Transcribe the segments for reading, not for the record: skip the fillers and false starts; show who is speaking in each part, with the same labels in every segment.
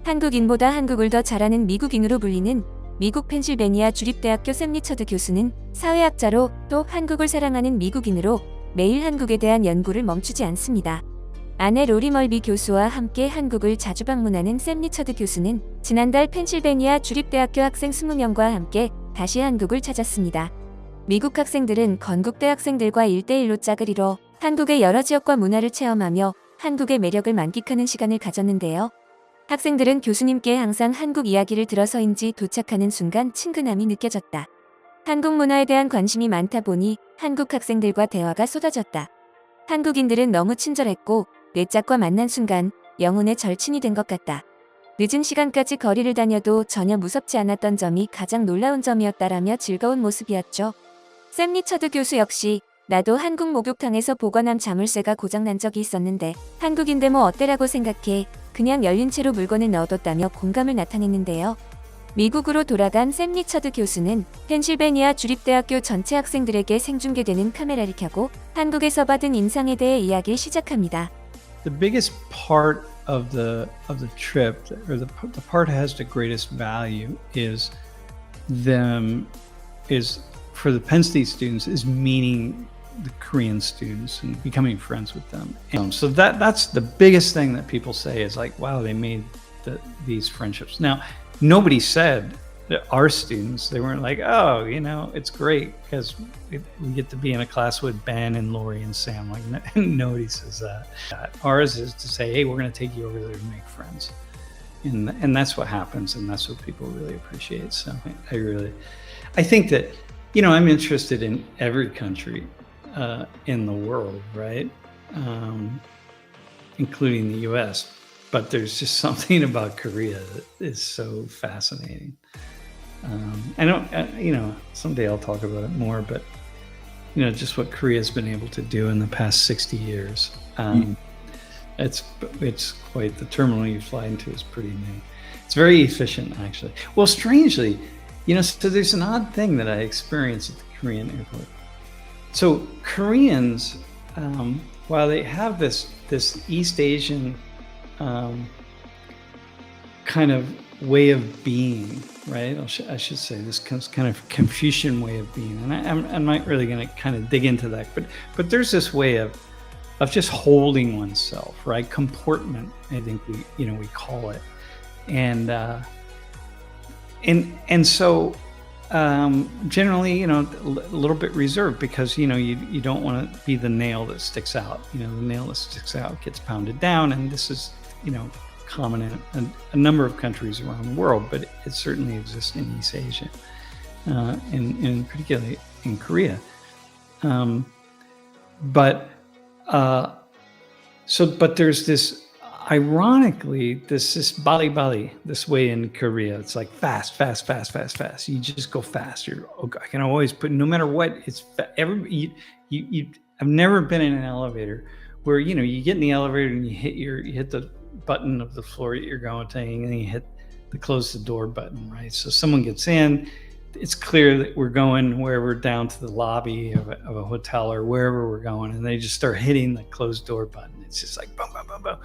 Speaker 1: 한국인보다 한국을 더 잘하는 미국인으로 불리는 미국 펜실베니아 주립대학교 샘 리처드 교수는 사회학자로 또 한국을 사랑하는 미국인으로 매일 한국에 대한 연구를 멈추지 않습니다. 아내 로리 멀비 교수와 함께 한국을 자주 방문하는 샘 리처드 교수는 지난달 펜실베니아 주립대학교 학생 20명과 함께 다시 한국을 찾았습니다. 미국 학생들은 건국대 학생들과 1대1로 짝을 이뤄 한국의 여러 지역과 문화를 체험하며 한국의 매력을 만끽하는 시간을 가졌는데요. 학생들은 교수님께 항상 한국 이야기를 들어서인지 도착하는 순간 친근함이 느껴졌다. 한국 문화에 대한 관심이 많다 보니 한국 학생들과 대화가 쏟아졌다. 한국인들은 너무 친절했고 내 짝과 만난 순간 영혼의 절친이 된 것 같다. 늦은 시간까지 거리를 다녀도 전혀 무섭지 않았던 점이 가장 놀라운 점이었다라며 즐거운 모습이었죠. 샘 리처드 교수 역시 나도 한국 목욕탕에서 보관한 자물쇠가 고장난 적이 있었는데 한국인데 뭐 어때라고 생각해 그냥 열린 채로 물건을 넣어뒀다며 공감을 나타냈는데요. 미국으로 돌아간 샘 리처드 교수는 펜실베니아 주립대학교 전체 학생들에게 생중계되는 카메라를 켜고 한국에서 받은 인상에 대해 이야기를 시작합니다.
Speaker 2: The biggest part of the trip, or the part that has the greatest value, is for the Penn State students is meeting the Korean students and becoming friends with them. So that's the biggest thing that people say is like, wow, they made these friendships. Now, nobody said that our students, they weren't like, oh, it's great because we get to be in a class with Ben and Lori and Sam. Like nobody says that. Ours is to say, hey, we're going to take you over there to make friends. And that's what happens, and that's what people really appreciate. So I think that, I'm interested in every country in the world, right? Including the US. But there's just something about Korea that is so fascinating. I don't, someday I'll talk about it more, but, just what Korea's been able to do in the past 60 years. It's quite, the terminal you fly into is pretty neat. It's very efficient, actually. Well, strangely, so there's an odd thing that I experienced at the Korean airport. So Koreans, while they have this East Asian kind of way of being, right? I should say this kind of Confucian way of being, and I'm not really going to kind of dig into that, but there's this way of just holding oneself, right? Comportment, I think we call it, and so generally, a little bit reserved because you don't want to be the nail that sticks out. The nail that sticks out gets pounded down, and this is common in a number of countries around the world, but it certainly exists in East Asia, and particularly in Korea. But there's this, ironically, this Bali, this way in Korea. It's like fast. You just go fast. I can always put, no matter what, it's I've never been in an elevator where you get in the elevator and you hit the button of the floor that you're going to, and then you hit the close the door button, right? So someone gets in, it's clear that we're going wherever, down to the lobby of a hotel or wherever we're going, and they just start hitting the closed door button. It's just like boom, boom, boom, boom.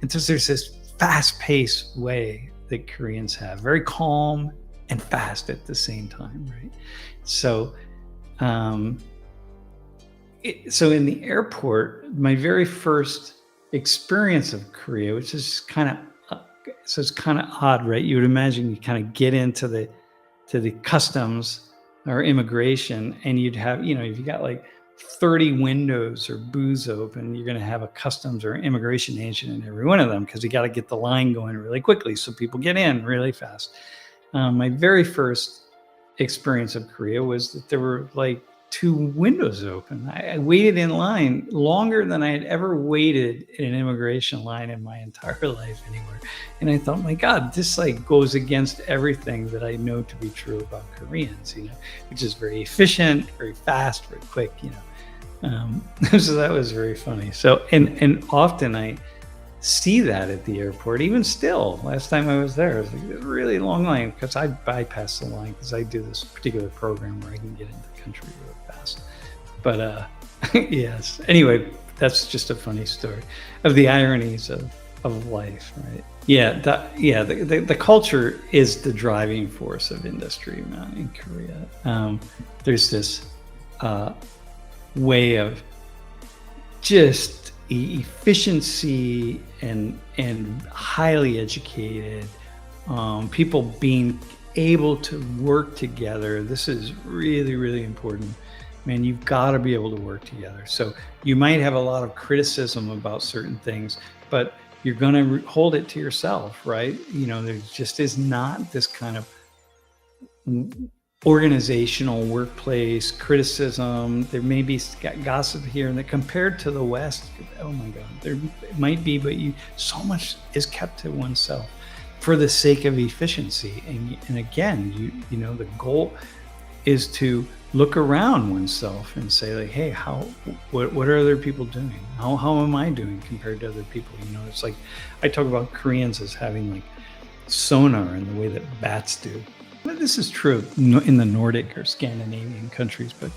Speaker 2: And so there's this fast-paced way that Koreans have, very calm and fast at the same time, right? So, so in the airport, my very first experience of Korea, which is kind of, so it's kind of odd, right? You would imagine you kind of get into the customs or immigration, and you'd have, if you got like 30 windows or booths open, you're going to have a customs or immigration agent in every one of them because you got to get the line going really quickly so people get in really fast. My very first experience of Korea was that there were like 2 windows open. I waited in line longer than I had ever waited in an immigration line in my entire life anywhere. And I thought, my God, this like goes against everything that I know to be true about Koreans, which is very efficient, very fast, very quick, So that was very funny. So, and often I see that at the airport, even still. Last time I was there, it was like a really long line because I bypass the line because I do this particular program where I can get into the country really fast. But yes, anyway, that's just a funny story of the ironies of life, right? Yeah, the culture is the driving force of industry, man, in Korea. There's this way of just efficiency and highly educated people being able to work together. This is really, really important. Man, you've got to be able to work together. So you might have a lot of criticism about certain things, but you're going to hold it to yourself, right? You know, there just is not this kind of organizational workplace criticism. There may be gossip here and there compared to the West. Oh my God, there might be, but so much is kept to oneself for the sake of efficiency. And again, you know, the goal is to look around oneself and say, like, hey, what are other people doing? How am I doing compared to other people? You know, it's like I talk about Koreans as having like sonar in the way that bats do. But this is true in the Nordic or Scandinavian countries, but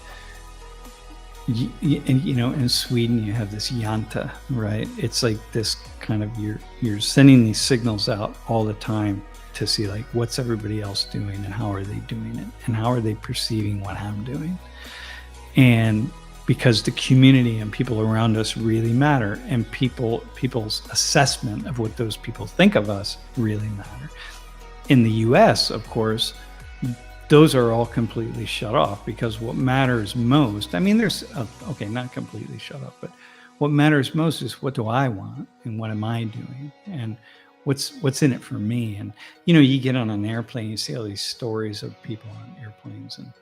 Speaker 2: you know, in Sweden you have this yanta, right? It's like this kind of you're sending these signals out all the time to see like what's everybody else doing and how are they doing it and how are they perceiving what I'm doing. And because the community and people around us really matter, and people's assessment of what those people think of us really matter. In the US, of course, those are all completely shut off, because what matters most, I mean, there's okay, not completely shut off, but what matters most is what do I want and what am I doing and what's in it for me. And you know, you get on an airplane, you see all these stories of people on airplanes, and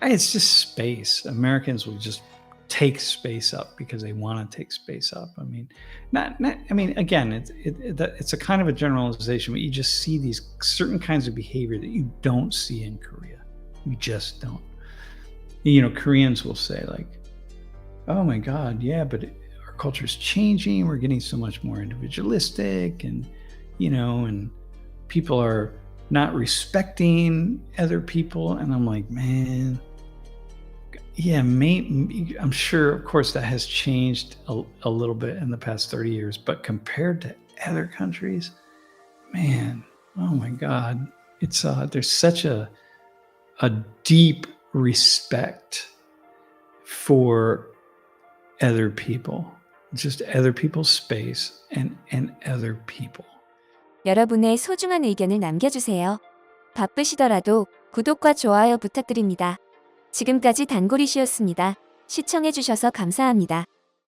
Speaker 2: it's just space. Americans will just take space up because they want to take space up. I mean, I mean, again, it's a kind of a generalization, but you just see these certain kinds of behavior that you don't see in Korea. You just don't. You know, Koreans will say like, oh my God, yeah, but our culture is changing. We're getting so much more individualistic, and you know, and people are not respecting other people. And I'm like, man, yeah, I'm sure, of course, that has changed a little bit in the past 30 years, but compared to other countries, man, oh my God, it's there's such a deep respect for other people, just other people's space and other people.
Speaker 1: 여러분의 소중한 의견을 남겨주세요. 바쁘시더라도 구독과 좋아요 부탁드립니다. 지금까지 단골이시였습니다. 시청해주셔서 감사합니다.